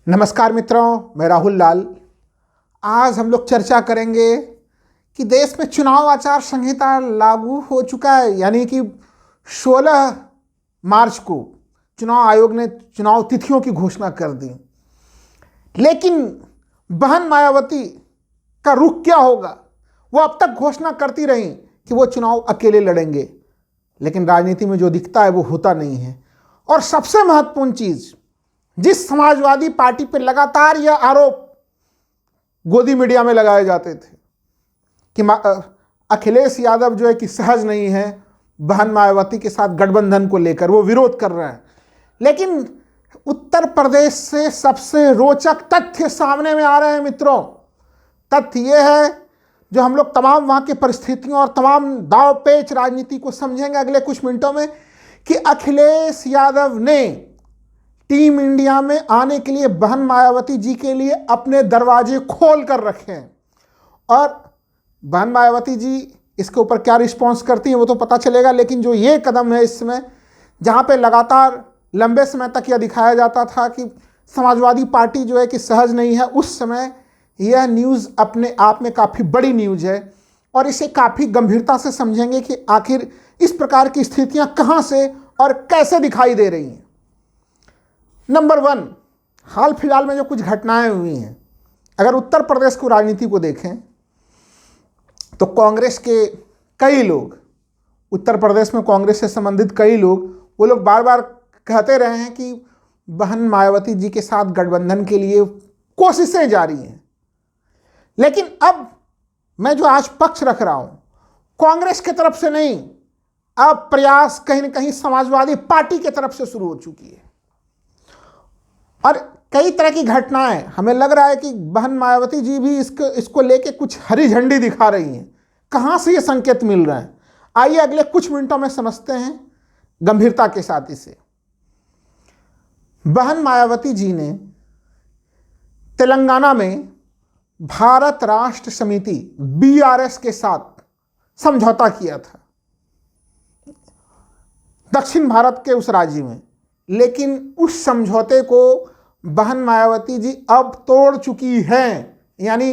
नमस्कार मित्रों, मैं राहुल लाल। आज हम लोग चर्चा करेंगे कि देश में चुनाव आचार संहिता लागू हो चुका है, यानी कि 16 मार्च को चुनाव आयोग ने चुनाव तिथियों की घोषणा कर दी। लेकिन बहन मायावती का रुख क्या होगा? वो अब तक घोषणा करती रही कि वो चुनाव अकेले लड़ेंगे, लेकिन राजनीति में जो दिखता है वो होता नहीं है। और सबसे महत्वपूर्ण चीज, जिस समाजवादी पार्टी पर लगातार यह आरोप गोदी मीडिया में लगाए जाते थे कि अखिलेश यादव जो है कि सहज नहीं है बहन मायावती के साथ गठबंधन को लेकर, वो विरोध कर रहे हैं, लेकिन उत्तर प्रदेश से सबसे रोचक तथ्य सामने में आ रहे हैं मित्रों। तथ्य यह है, जो हम लोग तमाम वहां की परिस्थितियों और तमाम दाव पेच राजनीति को समझेंगे अगले कुछ मिनटों में, कि अखिलेश यादव ने टीम इंडिया में आने के लिए बहन मायावती जी के लिए अपने दरवाजे खोल कर रखे हैं। और बहन मायावती जी इसके ऊपर क्या रिस्पॉन्स करती हैं वो तो पता चलेगा, लेकिन जो ये कदम है इस समय, जहां पे लगातार लंबे समय तक यह दिखाया जाता था कि समाजवादी पार्टी जो है कि सहज नहीं है, उस समय यह न्यूज़ अपने आप में काफ़ी बड़ी न्यूज़ है और इसे काफ़ी गंभीरता से समझेंगे कि आखिर इस प्रकार की स्थितियां कहां से और कैसे दिखाई दे रही हैं। नंबर 1, हाल फिलहाल में जो कुछ घटनाएं हुई हैं, अगर उत्तर प्रदेश को राजनीति को देखें तो कांग्रेस के कई लोग, उत्तर प्रदेश में कांग्रेस से संबंधित कई लोग, वो लोग बार बार कहते रहे हैं कि बहन मायावती जी के साथ गठबंधन के लिए कोशिशें जारी हैं। लेकिन अब मैं जो आज पक्ष रख रहा हूं, कांग्रेस की तरफ से नहीं, अब प्रयास कहीं न कहीं समाजवादी पार्टी की तरफ से शुरू हो चुकी है। और कई तरह की घटनाएं, हमें लग रहा है कि बहन मायावती जी भी इसको लेके कुछ हरी झंडी दिखा रही हैं। कहां से ये संकेत मिल रहे हैं, आइए अगले कुछ मिनटों में समझते हैं गंभीरता के साथ इसे। बहन मायावती जी ने तेलंगाना में भारत राष्ट्र समिति बीआरएस के साथ समझौता किया था, दक्षिण भारत के उस राज्य में। लेकिन उस समझौते को बहन मायावती जी अब तोड़ चुकी हैं। यानी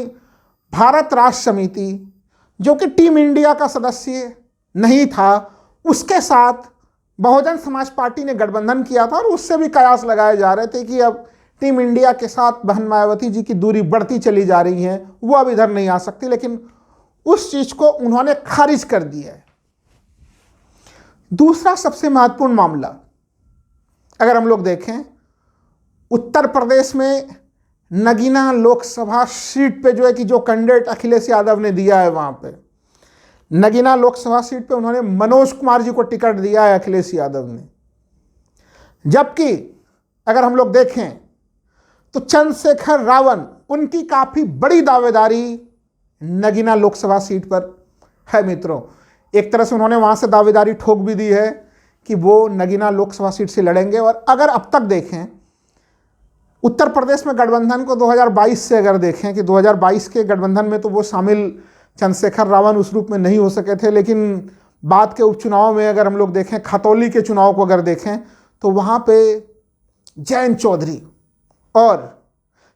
भारत राष्ट्र समिति, जो कि टीम इंडिया का सदस्य नहीं था, उसके साथ बहुजन समाज पार्टी ने गठबंधन किया था और उससे भी कयास लगाए जा रहे थे कि अब टीम इंडिया के साथ बहन मायावती जी की दूरी बढ़ती चली जा रही है, वो अब इधर नहीं आ सकती। लेकिन उस चीज को उन्होंने खारिज कर दिया है। दूसरा सबसे महत्वपूर्ण मामला, अगर हम लोग देखें, उत्तर प्रदेश में नगीना लोकसभा सीट पे जो है कि जो कैंडिडेट अखिलेश यादव ने दिया है, वहां पे नगीना लोकसभा सीट पे उन्होंने मनोज कुमार जी को टिकट दिया है अखिलेश यादव ने। जबकि अगर हम लोग देखें तो चंद्रशेखर रावण, उनकी काफी बड़ी दावेदारी नगीना लोकसभा सीट पर है मित्रों। एक तरह से उन्होंने वहां से दावेदारी ठोक भी दी है कि वो नगीना लोकसभा सीट से लड़ेंगे। और अगर अब तक देखें उत्तर प्रदेश में गठबंधन को 2022 से अगर देखें कि 2022 के गठबंधन में तो वो शामिल चंद्रशेखर रावण उस रूप में नहीं हो सके थे, लेकिन बाद के उपचुनाव में अगर हम लोग देखें, खतौली के चुनाव को अगर देखें, तो वहाँ पे जयंत चौधरी और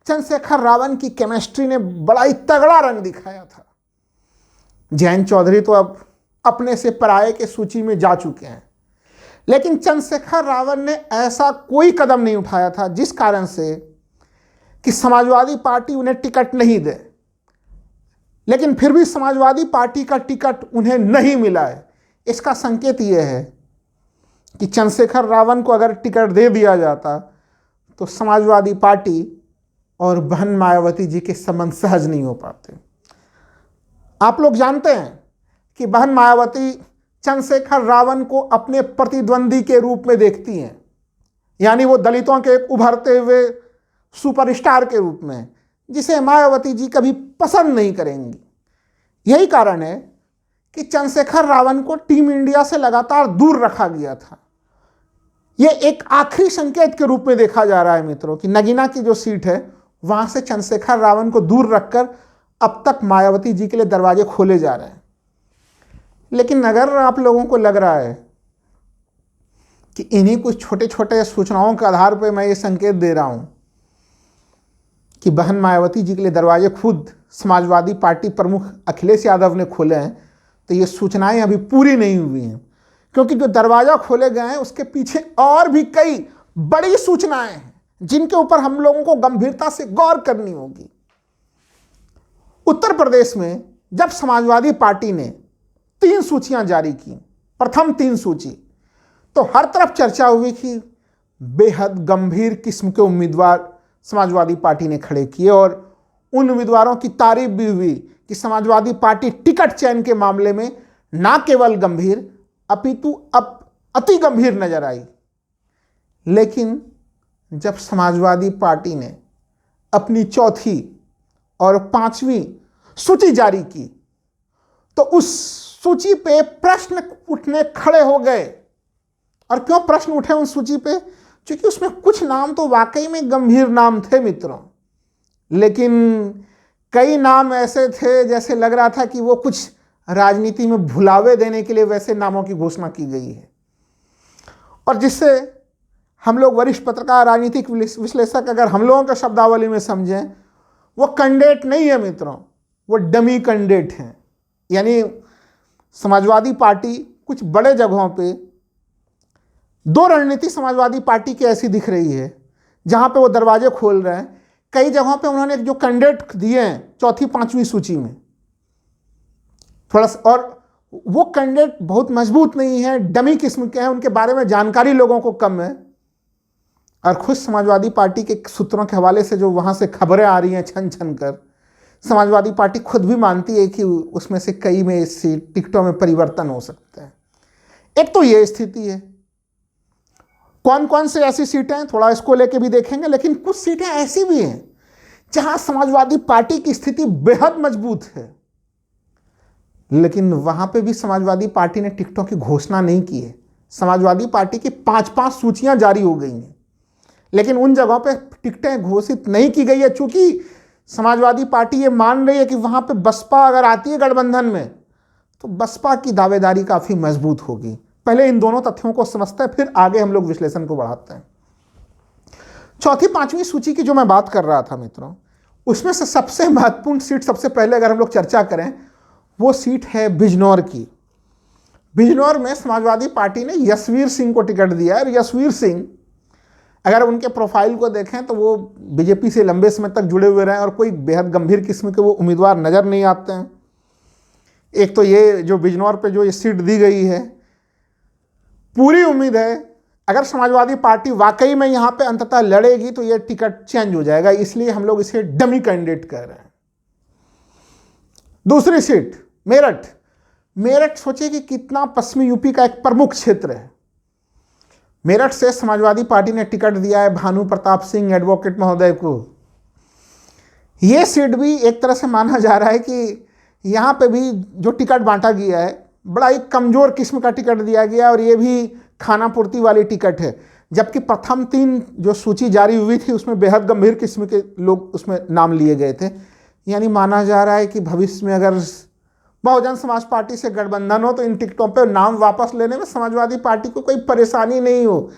चंद्रशेखर रावण की केमिस्ट्री ने बड़ा ही तगड़ा रंग दिखाया था। जयंत चौधरी तो अब अपने से पराये के सूची में जा चुके हैं, लेकिन चंद्रशेखर रावण ने ऐसा कोई कदम नहीं उठाया था जिस कारण से कि समाजवादी पार्टी उन्हें टिकट नहीं दे। लेकिन फिर भी समाजवादी पार्टी का टिकट उन्हें नहीं मिला है। इसका संकेत यह है कि चंद्रशेखर रावण को अगर टिकट दे दिया जाता तो समाजवादी पार्टी और बहन मायावती जी के संबंध सहज नहीं हो पाते। आप लोग जानते हैं कि बहन मायावती चंद्रशेखर रावण को अपने प्रतिद्वंदी के रूप में देखती हैं, यानी वो दलितों के एक उभरते हुए सुपरस्टार के रूप में, जिसे मायावती जी कभी पसंद नहीं करेंगी। यही कारण है कि चंद्रशेखर रावण को टीम इंडिया से लगातार दूर रखा गया था। यह एक आखिरी संकेत के रूप में देखा जा रहा है मित्रों कि नगीना की जो सीट है वहां से चंद्रशेखर रावण को दूर रखकर अब तक मायावती जी के लिए दरवाजे खोले जा रहे हैं। लेकिन अगर आप लोगों को लग रहा है कि इन्हीं कुछ छोटे छोटे सूचनाओं के आधार पर मैं ये संकेत दे रहा हूं कि बहन मायावती जी के लिए दरवाजे खुद समाजवादी पार्टी प्रमुख अखिलेश यादव ने खोले हैं, तो ये सूचनाएं अभी पूरी नहीं हुई हैं, क्योंकि जो दरवाजा खोले गए हैं उसके पीछे और भी कई बड़ी सूचनाएं हैं जिनके ऊपर हम लोगों को गंभीरता से गौर करनी होगी। उत्तर प्रदेश में जब समाजवादी पार्टी ने 3 सूचियां जारी की, प्रथम 3 सूची, तो हर तरफ चर्चा हुई कि बेहद गंभीर किस्म के उम्मीदवार समाजवादी पार्टी ने खड़े किए और उन उम्मीदवारों की तारीफ भी हुई कि समाजवादी पार्टी टिकट चयन के मामले में ना केवल गंभीर अपितु अति गंभीर नजर आई। लेकिन जब समाजवादी पार्टी ने अपनी चौथी और 5वीं सूची जारी की तो उस सूची पे प्रश्न उठने खड़े हो गए। और क्यों प्रश्न उठे उस सूची पे? क्योंकि उसमें कुछ नाम तो वाकई में गंभीर नाम थे मित्रों, लेकिन कई नाम ऐसे थे जैसे लग रहा था कि वो कुछ राजनीति में भुलावे देने के लिए वैसे नामों की घोषणा की गई है, और जिससे हम लोग वरिष्ठ पत्रकार, राजनीतिक विश्लेषक अगर हम लोगों के शब्दावली में समझें, वो कैंडिडेट नहीं है मित्रों, वो डमी कैंडिडेट हैं। यानी समाजवादी पार्टी कुछ बड़े जगहों पे 2 रणनीति समाजवादी पार्टी की ऐसी दिख रही है जहां पे वो दरवाजे खोल रहे हैं। कई जगहों पे उन्होंने जो कैंडिडेट दिए हैं चौथी 5वीं सूची में थोड़ा सा, और वो कैंडिडेट बहुत मजबूत नहीं है, डमी किस्म के हैं, उनके बारे में जानकारी लोगों को कम है। और खुद समाजवादी पार्टी के सूत्रों के हवाले से जो वहां से खबरें आ रही हैं छन छन कर, समाजवादी पार्टी खुद भी मानती है कि उसमें से कई में सीट टिकटों में परिवर्तन हो सकता है। एक तो ये स्थिति है। कौन कौन से ऐसी सीटें हैं थोड़ा इसको लेके भी देखेंगे, लेकिन कुछ सीटें ऐसी भी हैं जहां समाजवादी पार्टी की स्थिति बेहद मजबूत है, लेकिन वहां पे भी समाजवादी पार्टी ने टिकटों की घोषणा नहीं की है। समाजवादी पार्टी की 5-5 सूचियां जारी हो गई हैं, लेकिन उन जगहों पे टिकटें घोषित नहीं की गई है, चूंकि समाजवादी पार्टी ये मान रही है कि वहां पे बसपा अगर आती है गठबंधन में तो बसपा की दावेदारी काफी मजबूत होगी। पहले इन दोनों तथ्यों को समझते हैं, फिर आगे हम लोग विश्लेषण को बढ़ाते हैं। चौथी 5वीं सूची की जो मैं बात कर रहा था मित्रों, उसमें से सबसे महत्वपूर्ण सीट सबसे पहले अगर हम लोग चर्चा करें, वो सीट है बिजनौर की। बिजनौर में समाजवादी पार्टी ने यशवीर सिंह को टिकट दिया है। और यशवीर सिंह अगर उनके प्रोफाइल को देखें तो वो बीजेपी से लंबे समय तक जुड़े हुए रहे और कोई बेहद गंभीर किस्म के वो उम्मीदवार नज़र नहीं आते हैं। एक तो ये जो बिजनौर पे जो ये सीट दी गई है, पूरी उम्मीद है अगर समाजवादी पार्टी वाकई में यहाँ पे अंततः लड़ेगी तो ये टिकट चेंज हो जाएगा, इसलिए हम लोग इसे डमी कैंडिडेट कह रहे हैं। दूसरी सीट मेरठ। मेरठ सोचिए कि कितना पश्चिमी यूपी का एक प्रमुख क्षेत्र है। मेरठ से समाजवादी पार्टी ने टिकट दिया है भानु प्रताप सिंह एडवोकेट महोदय को। यह सीट भी एक तरह से माना जा रहा है कि यहाँ पे भी जो टिकट बांटा गया है बड़ा ही कमज़ोर किस्म का टिकट दिया गया, और ये भी खाना पूर्ति वाली टिकट है। जबकि प्रथम 3 जो सूची जारी हुई थी उसमें बेहद गंभीर किस्म के लोग उसमें नाम लिए गए थे। यानी माना जा रहा है कि भविष्य में अगर बहुजन समाज पार्टी से गठबंधन हो तो इन टिकटों पर नाम वापस लेने में समाजवादी पार्टी को कोई परेशानी नहीं हो।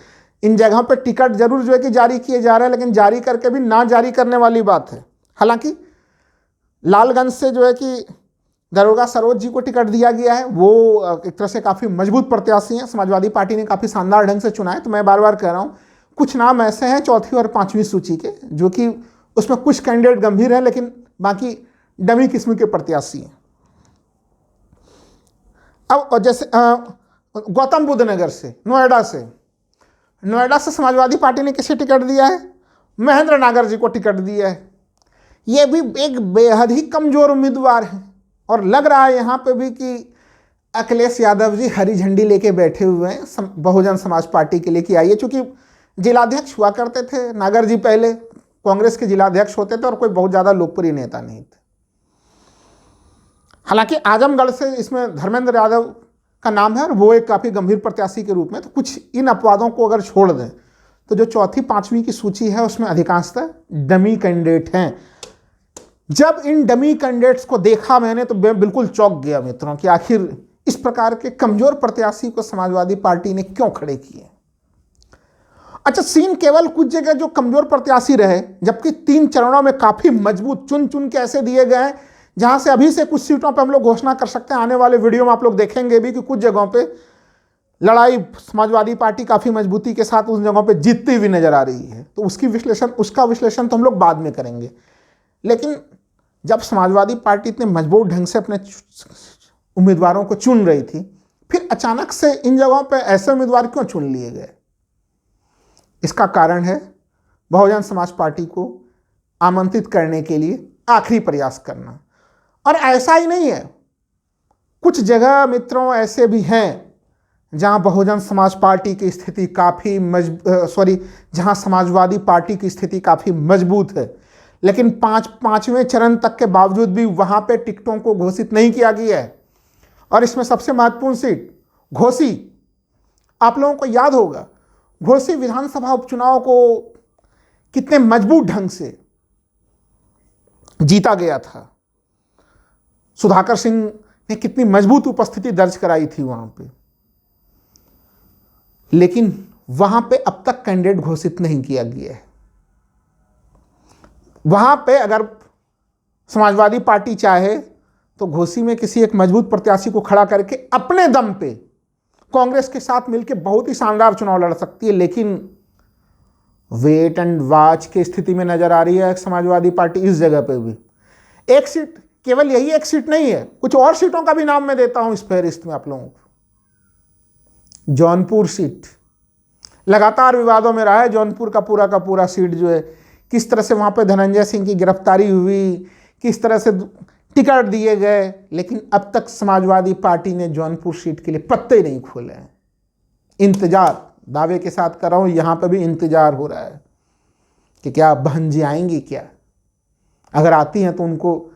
इन जगहों पर टिकट जरूर जो है कि जारी किए जा रहे हैं, लेकिन जारी करके भी ना जारी करने वाली बात है। हालांकि लालगंज से जो है कि दरोगा सरोज जी को टिकट दिया गया है, वो एक तरह से काफ़ी मजबूत प्रत्याशी हैं, समाजवादी पार्टी ने काफ़ी शानदार ढंग से चुना है। तो मैं बार बार कह रहा हूँ, कुछ नाम ऐसे हैं चौथी और 5वीं सूची के जो कि उसमें कुछ कैंडिडेट गंभीर हैं लेकिन बाकी डमी किस्म के प्रत्याशी हैं। अब जैसे गौतम बुद्ध नगर से, नोएडा से समाजवादी पार्टी ने किसे टिकट दिया है? महेंद्र नागर जी को टिकट दिया है। ये भी एक बेहद ही कमज़ोर उम्मीदवार है, और लग रहा है यहाँ पे भी कि अखिलेश यादव जी हरी झंडी लेके बैठे हुए हैं बहुजन समाज पार्टी के लिए कि आइए। चूँकि जिलाध्यक्ष हुआ करते थे नागर जी, पहले कांग्रेस के जिलाध्यक्ष होते थे और कोई बहुत ज़्यादा लोकप्रिय नेता नहीं थे। हालांकि आजमगढ़ से इसमें धर्मेंद्र यादव का नाम है और वो एक काफ़ी गंभीर प्रत्याशी के रूप में। तो कुछ इन अपवादों को अगर छोड़ दें तो जो चौथी 5वीं की सूची है उसमें अधिकांशतः डमी कैंडिडेट हैं। जब इन डमी कैंडिडेट्स को देखा मैंने तो बिल्कुल चौंक गया मित्रों कि आखिर इस प्रकार के कमज़ोर प्रत्याशी को समाजवादी पार्टी ने क्यों खड़े किए। अच्छा, सीन केवल कुछ जगह जो कमजोर प्रत्याशी रहे, जबकि 3 चरणों में काफी मजबूत चुन चुन के ऐसे दिए गए हैं जहां से अभी से कुछ सीटों पर हम लोग घोषणा कर सकते हैं। आने वाले वीडियो में आप लोग देखेंगे भी कि कुछ जगहों पे लड़ाई समाजवादी पार्टी काफी मजबूती के साथ उन जगहों पे जीतती हुई नजर आ रही है। तो उसका विश्लेषण तो हम लोग बाद में करेंगे। लेकिन जब समाजवादी पार्टी इतने मजबूत ढंग से अपने उम्मीदवारों को चुन रही थी, फिर अचानक से इन जगहों पर ऐसे उम्मीदवार क्यों चुन लिए गए? इसका कारण है बहुजन समाज पार्टी को आमंत्रित करने के लिए आखिरी प्रयास करना। और ऐसा ही नहीं है, कुछ जगह मित्रों ऐसे भी हैं जहां बहुजन समाज पार्टी की स्थिति काफ़ी जहां समाजवादी पार्टी की स्थिति काफ़ी मजबूत है, लेकिन पांचवें चरण तक के बावजूद भी वहां पे टिकटों को घोषित नहीं किया गया है। और इसमें सबसे महत्वपूर्ण सीट घोसी, आप लोगों को याद होगा घोसी विधानसभा उपचुनाव को कितने मजबूत ढंग से जीता गया था। सुधाकर सिंह ने कितनी मजबूत उपस्थिति दर्ज कराई थी वहां पे, लेकिन वहां पे अब तक कैंडिडेट घोषित नहीं किया गया है। वहां पे अगर समाजवादी पार्टी चाहे तो घोसी में किसी एक मजबूत प्रत्याशी को खड़ा करके अपने दम पे कांग्रेस के साथ मिलकर बहुत ही शानदार चुनाव लड़ सकती है। लेकिन वेट एंड वॉच की स्थिति में नजर आ रही है समाजवादी पार्टी इस जगह पे भी। एक सीट, केवल यही एक सीट नहीं है, कुछ और सीटों का भी नाम मैं देता हूं इस फहरिस्त में आप लोगों को। जौनपुर सीट लगातार विवादों में रहा है। जौनपुर का पूरा सीट जो है, किस तरह से वहां पे धनंजय सिंह की गिरफ्तारी हुई, किस तरह से टिकट दिए गए, लेकिन अब तक समाजवादी पार्टी ने जौनपुर सीट के लिए पत्ते नहीं खोले हैं। इंतजार, दावे के साथ कर रहा हूं, यहां पर भी इंतजार हो रहा है कि क्या बहन जी आएंगी क्या। अगर आती हैं तो उनको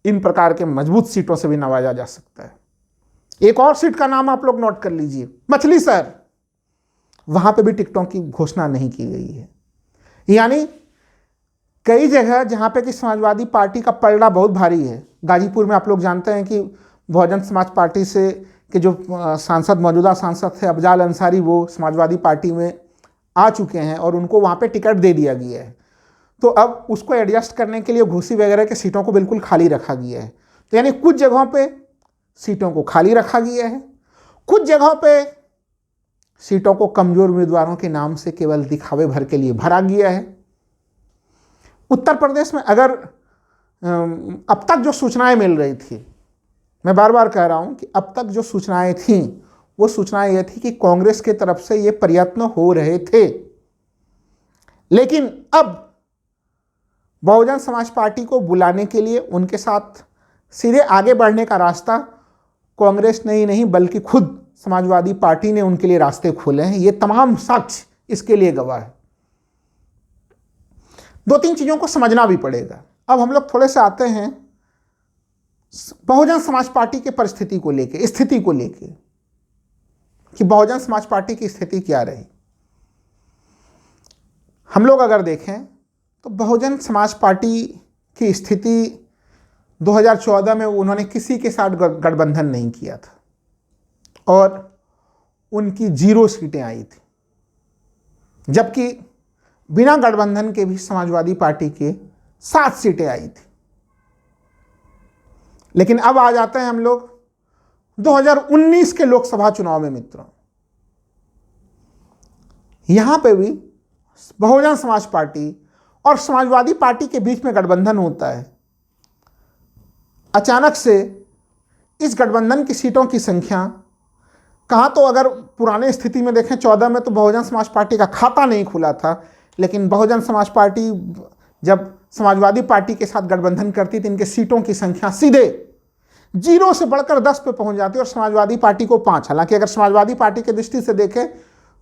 इन प्रकार के मजबूत सीटों से भी नवाजा जा सकता है। एक और सीट का नाम आप लोग नोट कर लीजिए, मछली शहर। वहां पे भी टिकटों की घोषणा नहीं की गई है। यानी कई जगह जहां पे कि समाजवादी पार्टी का पलड़ा बहुत भारी है। गाजीपुर में आप लोग जानते हैं कि बहुजन समाज पार्टी से के जो मौजूदा सांसद थे अफजाल अंसारी, वो समाजवादी पार्टी में आ चुके हैं और उनको वहां पे टिकट दे दिया गया है। तो अब उसको एडजस्ट करने के लिए घोसी वगैरह के सीटों को बिल्कुल खाली रखा गया है। तो यानी कुछ जगहों पे सीटों को खाली रखा गया है, कुछ जगहों पे सीटों को कमजोर उम्मीदवारों के नाम से केवल दिखावे भर के लिए भरा गया है। उत्तर प्रदेश में अगर अब तक जो सूचनाएं मिल रही थी, मैं बार बार कह रहा हूं कि अब तक जो सूचनाएं थीं वो सूचनाएं यह थी कि कांग्रेस की तरफ से ये प्रयत्न हो रहे थे, लेकिन अब बहुजन समाज पार्टी को बुलाने के लिए उनके साथ सीधे आगे बढ़ने का रास्ता कांग्रेस ने ही नहीं बल्कि खुद समाजवादी पार्टी ने उनके लिए रास्ते खोले हैं। ये तमाम साक्ष्य इसके लिए गवाह है। 2-3 चीजों को समझना भी पड़ेगा। अब हम लोग थोड़े से आते हैं बहुजन समाज पार्टी के परिस्थिति को लेके, स्थिति को लेके, कि बहुजन समाज पार्टी की स्थिति क्या रही। हम लोग अगर देखें तो बहुजन समाज पार्टी की स्थिति 2014 में उन्होंने किसी के साथ गठबंधन नहीं किया था और उनकी 0 सीटें आई थी, जबकि बिना गठबंधन के भी समाजवादी पार्टी के 7 सीटें आई थी। लेकिन अब आ जाते हैं हम लोग 2019 के लोकसभा चुनाव में मित्रों। यहां पे भी बहुजन समाज पार्टी और समाजवादी पार्टी के बीच में गठबंधन होता है। अचानक से इस गठबंधन की सीटों की संख्या कहाँ, तो अगर पुराने स्थिति में देखें 14 में तो बहुजन समाज पार्टी का खाता नहीं खुला था, लेकिन बहुजन समाज पार्टी जब समाजवादी पार्टी के साथ गठबंधन करती तो इनके सीटों की संख्या सीधे 0 से बढ़कर 10 पे पहुंच जाती और समाजवादी पार्टी को 5। हालांकि अगर समाजवादी पार्टी की दृष्टि से देखें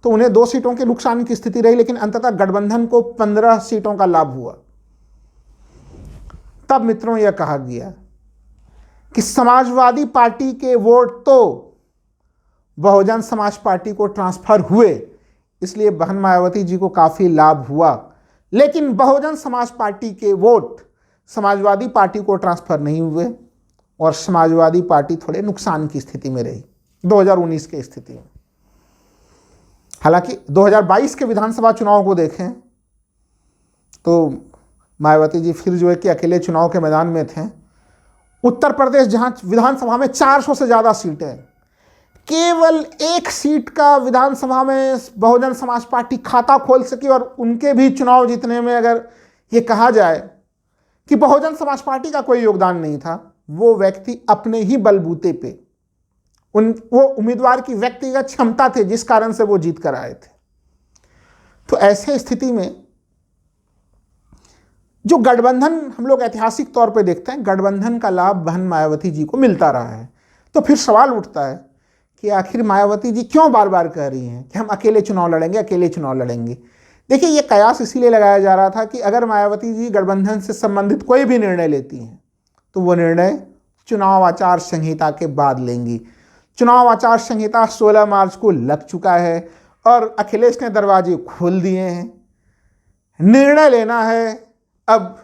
तो उन्हें 2 सीटों के नुकसान की स्थिति रही, लेकिन अंततः गठबंधन को 15 सीटों का लाभ हुआ। तब मित्रों यह कहा गया कि समाजवादी पार्टी के वोट तो बहुजन समाज पार्टी को ट्रांसफर हुए, इसलिए बहन मायावती जी को काफी लाभ हुआ, लेकिन बहुजन समाज पार्टी के वोट समाजवादी पार्टी को ट्रांसफर नहीं हुए और समाजवादी पार्टी थोड़े नुकसान की स्थिति में रही 2019 की स्थिति में। हालांकि 2022 के विधानसभा चुनाव को देखें तो मायावती जी फिर जो है कि अकेले चुनाव के मैदान में थे। उत्तर प्रदेश जहां विधानसभा में 400 से ज़्यादा सीटें, केवल एक सीट का विधानसभा में बहुजन समाज पार्टी खाता खोल सकी, और उनके भी चुनाव जीतने में अगर ये कहा जाए कि बहुजन समाज पार्टी का कोई योगदान नहीं था, वो व्यक्ति अपने ही बलबूते पे वो उम्मीदवार की व्यक्तिगत क्षमता थे जिस कारण से वो जीत कर आए थे। तो ऐसे स्थिति में जो गठबंधन हम लोग ऐतिहासिक तौर पे देखते हैं, गठबंधन का लाभ बहन मायावती जी को मिलता रहा है। तो फिर सवाल उठता है कि आखिर मायावती जी क्यों बार बार कह रही हैं कि हम अकेले चुनाव लड़ेंगे, अकेले चुनाव लड़ेंगे। देखिए, ये कयास इसीलिए लगाया जा रहा था कि अगर मायावती जी गठबंधन से संबंधित कोई भी निर्णय लेती हैं तो वो निर्णय चुनाव आचार संहिता के बाद लेंगी। चुनाव आचार संहिता 16 मार्च को लग चुका है और अखिलेश ने दरवाजे खोल दिए हैं। निर्णय लेना है अब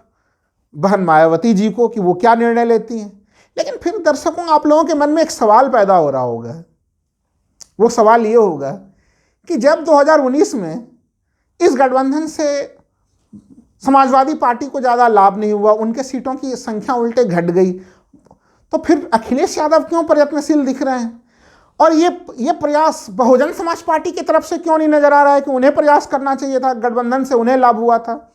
बहन मायावती जी को कि वो क्या निर्णय लेती हैं। लेकिन फिर दर्शकों, आप लोगों के मन में एक सवाल पैदा हो रहा होगा। वो सवाल ये होगा कि जब 2019 में इस गठबंधन से समाजवादी पार्टी को ज़्यादा लाभ नहीं हुआ, उनके सीटों की संख्या उल्टे घट गई, तो फिर अखिलेश यादव क्यों प्रयत्नशील दिख रहे हैं? और ये प्रयास बहुजन समाज पार्टी की तरफ से क्यों नहीं नजर आ रहा है कि उन्हें प्रयास करना चाहिए था, गठबंधन से उन्हें लाभ हुआ था?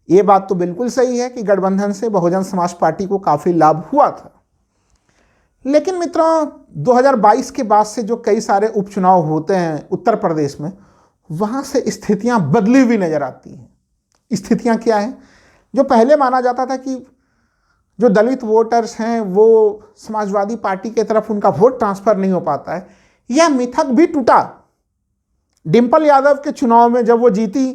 ये बात तो बिल्कुल सही है कि गठबंधन से बहुजन समाज पार्टी को काफ़ी लाभ हुआ था। लेकिन मित्रों, 2022 के बाद से जो कई सारे उपचुनाव होते हैं उत्तर प्रदेश में, वहाँ से स्थितियाँ बदली हुई नजर आती हैं। स्थितियाँ क्या हैं? जो पहले माना जाता था कि जो दलित वोटर्स हैं वो समाजवादी पार्टी की तरफ उनका वोट ट्रांसफ़र नहीं हो पाता है, यह मिथक भी टूटा। डिम्पल यादव के चुनाव में जब वो जीती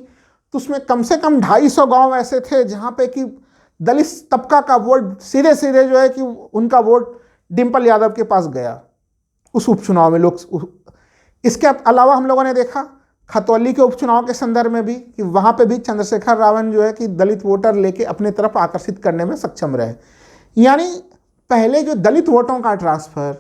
तो उसमें कम से कम 250 गांव ऐसे थे जहां पे कि दलित तबका का वोट सीधे सीधे जो है कि उनका वोट डिम्पल यादव के पास गया उस उपचुनाव में। इसके अलावा हम लोगों ने देखा खतौली के उपचुनाव के संदर्भ में भी कि वहां पे भी चंद्रशेखर रावण जो है कि दलित वोटर लेके अपने तरफ आकर्षित करने में सक्षम रहे। यानी पहले जो दलित वोटों का ट्रांसफर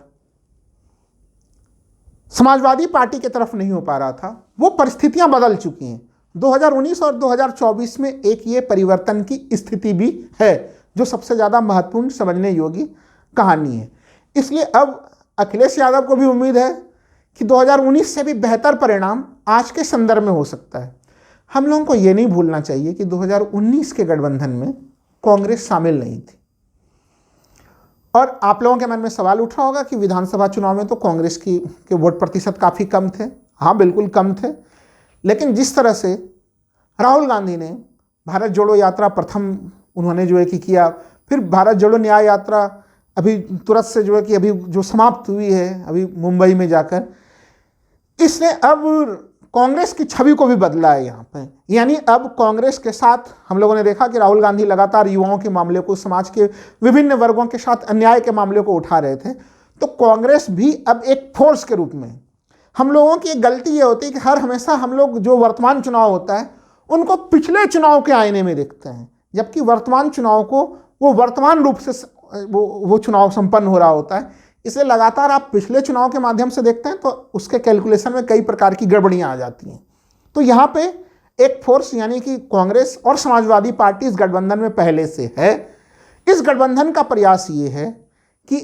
समाजवादी पार्टी की तरफ नहीं हो पा रहा था, वो परिस्थितियां बदल चुकी हैं। 2019 और 2024 में एक ये परिवर्तन की स्थिति भी है जो सबसे ज़्यादा महत्वपूर्ण समझने योग्य कहानी है। इसलिए अब अखिलेश यादव को भी उम्मीद है कि 2019 से भी बेहतर परिणाम आज के संदर्भ में हो सकता है। हम लोगों को ये नहीं भूलना चाहिए कि 2019 के गठबंधन में कांग्रेस शामिल नहीं थी। और आप लोगों के मन में सवाल उठ रहा होगा कि विधानसभा चुनाव में तो कांग्रेस के वोट प्रतिशत काफ़ी कम थे। हाँ, बिल्कुल कम थे। लेकिन जिस तरह से राहुल गांधी ने भारत जोड़ो यात्रा प्रथम उन्होंने जो है कि किया, फिर भारत जोड़ो न्याय यात्रा अभी तुरंत से जो है कि अभी जो समाप्त हुई है अभी मुंबई में जाकर, इसने अब कांग्रेस की छवि को भी बदला है यहाँ पे। यानी अब कांग्रेस के साथ हम लोगों ने देखा कि राहुल गांधी लगातार युवाओं के मामले को, समाज के विभिन्न वर्गों के साथ अन्याय के मामले को उठा रहे थे। तो कांग्रेस भी अब एक फोर्स के रूप में, हम लोगों की एक गलती ये होती है कि हर हमेशा हम लोग जो वर्तमान चुनाव होता है उनको पिछले चुनाव के आईने में देखते हैं, जबकि वर्तमान चुनाव को वो वर्तमान रूप से वो चुनाव संपन्न हो रहा होता है। इसलिए लगातार आप पिछले चुनाव के माध्यम से देखते हैं तो उसके कैलकुलेशन में कई प्रकार की गड़बड़ियां आ जाती हैं। तो यहाँ पे एक फोर्स यानी कि कांग्रेस और समाजवादी पार्टी इस गठबंधन में पहले से है। इस गठबंधन का प्रयास ये है कि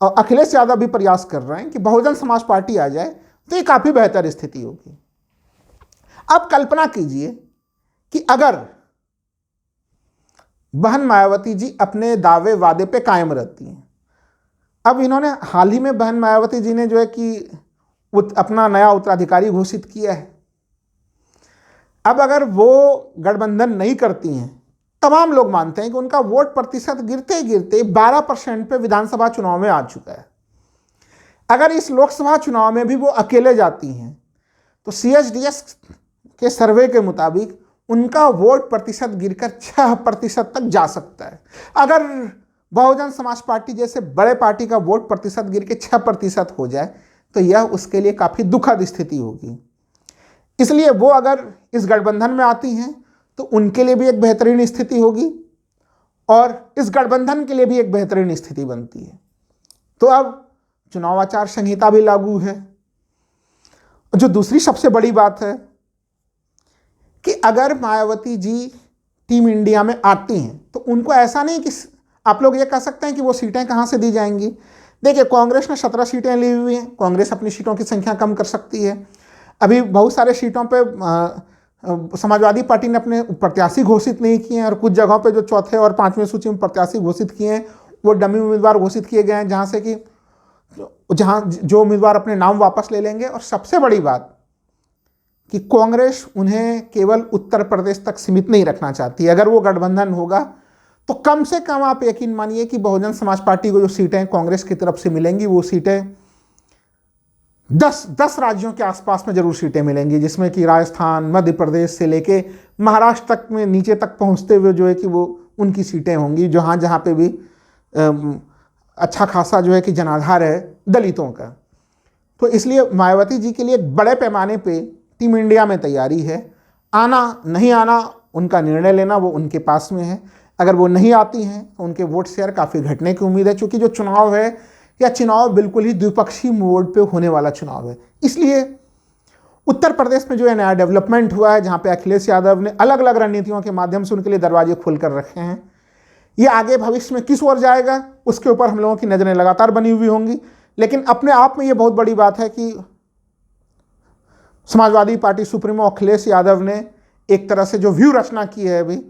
अखिलेश यादव भी प्रयास कर रहे हैं कि बहुजन समाज पार्टी आ जाए तो ये काफ़ी बेहतर स्थिति होगी। अब कल्पना कीजिए कि अगर बहन मायावती जी अपने दावे वादे पे कायम रहती हैं। अब इन्होंने हाल ही में बहन मायावती जी ने जो है कि अपना नया उत्तराधिकारी घोषित किया है। अब अगर वो गठबंधन नहीं करती हैं, तमाम लोग मानते हैं कि उनका वोट प्रतिशत गिरते गिरते 12% पे विधानसभा चुनाव में आ चुका है। अगर इस लोकसभा चुनाव में भी वो अकेले जाती हैं तो CSDS के सर्वे के मुताबिक उनका वोट प्रतिशत गिरकर 6% तक जा सकता है। अगर बहुजन समाज पार्टी जैसे बड़े पार्टी का वोट प्रतिशत गिर के 6% हो जाए तो यह उसके लिए काफ़ी दुखद स्थिति होगी। इसलिए वो अगर इस गठबंधन में आती हैं तो उनके लिए भी एक बेहतरीन स्थिति होगी और इस गठबंधन के लिए भी एक बेहतरीन स्थिति बनती है। तो अब चुनाव आचार संहिता भी लागू है जो दूसरी सबसे बड़ी बात है कि अगर मायावती जी टीम इंडिया में आती हैं तो उनको ऐसा नहीं कि आप लोग ये कह सकते हैं कि वो सीटें कहाँ से दी जाएंगी। देखिए, कांग्रेस ने 17 सीटें ली हुई हैं, कांग्रेस अपनी सीटों की संख्या कम कर सकती है। अभी बहुत सारे सीटों पे समाजवादी पार्टी ने अपने प्रत्याशी घोषित नहीं किए हैं, और कुछ जगहों पे जो चौथे और पांचवें सूची में प्रत्याशी घोषित किए हैं वो डमी उम्मीदवार घोषित किए गए हैं, जहाँ जो उम्मीदवार अपने नाम वापस ले लेंगे। और सबसे बड़ी बात कि कांग्रेस उन्हें केवल उत्तर प्रदेश तक सीमित नहीं रखना चाहती। अगर वो गठबंधन होगा तो कम से कम आप यकीन मानिए कि बहुजन समाज पार्टी को जो सीटें कांग्रेस की तरफ से मिलेंगी वो सीटें 10 राज्यों के आसपास में जरूर सीटें मिलेंगी, जिसमें कि राजस्थान, मध्य प्रदेश से लेके महाराष्ट्र तक में नीचे तक पहुंचते हुए जो है कि वो उनकी सीटें होंगी, जहाँ जहाँ पे भी अच्छा खासा जो है कि जनाधार है दलितों का। तो इसलिए मायावती जी के लिए एक बड़े पैमाने पे टीम इंडिया में तैयारी है। आना नहीं आना उनका निर्णय लेना वो उनके पास में है। अगर वो नहीं आती हैं तो उनके वोट शेयर काफ़ी घटने की उम्मीद है, क्योंकि जो चुनाव है या चुनाव बिल्कुल ही द्विपक्षीय मोड पे होने वाला चुनाव है। इसलिए उत्तर प्रदेश में जो है नया डेवलपमेंट हुआ है, जहाँ पे अखिलेश यादव ने अलग अलग रणनीतियों के माध्यम से उनके लिए दरवाजे खोल कर रखे हैं। ये आगे भविष्य में किस ओर जाएगा उसके ऊपर हम लोगों की नज़रें लगातार बनी हुई होंगी। लेकिन अपने आप में ये बहुत बड़ी बात है कि समाजवादी पार्टी सुप्रीमो अखिलेश यादव ने एक तरह से जो व्यू रचना की है अभी,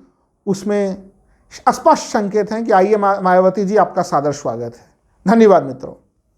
उसमें स्पष्ट संकेत हैं कि आइए मायावती जी, आपका सादर स्वागत है। धन्यवाद मित्रों।